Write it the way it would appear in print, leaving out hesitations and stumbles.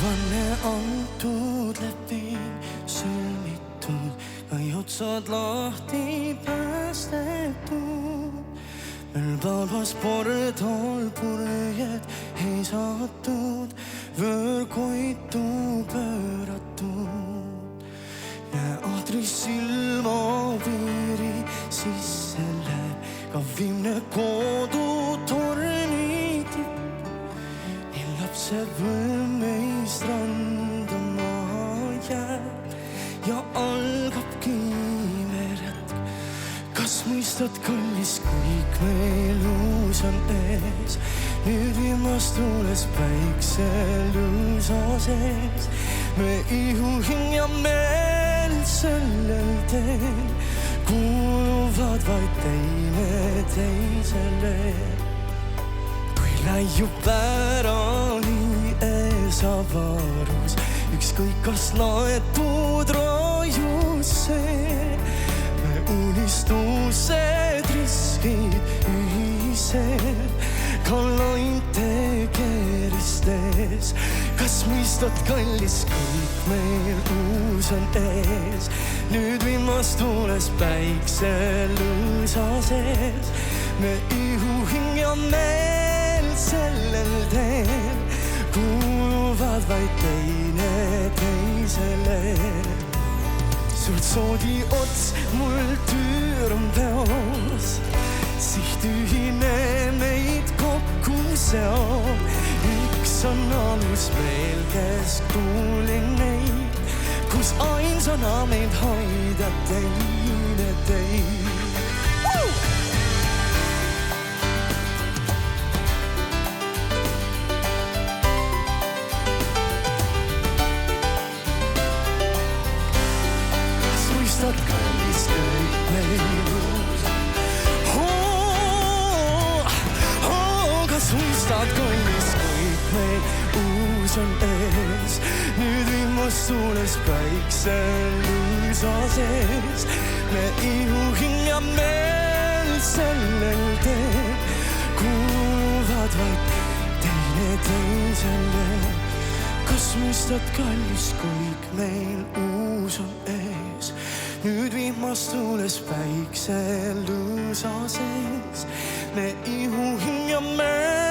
Turvaline antud leping sõlmitud, kai otsad lahti päästetud. Meil palvas pordal purjed heisatud, võõrkoitu pööratud. Ja aadris silmapiiri sisse läheb ka viimne kodutorni tipp. Nii lapsed meist randama jääb ja algabki imeretk. Kas mõistad, kallis, kõik meil uus on ees? Nüüd viimast tuules päikselüüsa sees. Me ihuhing ja meel sellel teel kuuluvad vaid teine teisele. Kui läiub ära ees avarus, ükskõik kas laetud rajus see. Me unistused, riskid ühised, ka lainte keeristes. Kas mõistad, kallis, kõik meil uus on ees? Nüüd viimast tuules päikselüüsa sees. Me ihuhing ja meel sellel teel kuuluvad vaid teine teisele. Sult soodi ots, mul tüür on peos, siht ühine meid kokku seob. Üks on alus meil kesktuuling neid, kus ainsana meid hoida teine teid. Kas mõistad, kallis, kõik meil uus? Kas mõistad, kallis, kõik meil uus on ees? Nüüd viimast tuules päikselüüsa sees. Me ihuhing ja meel sellel teel kuuluvad vaid teine teisele. Kas mõistad, kallis, kõik meil uus on ees? Nüüd viimast tuules päikselüüsa sees. Me ihuhing ja meel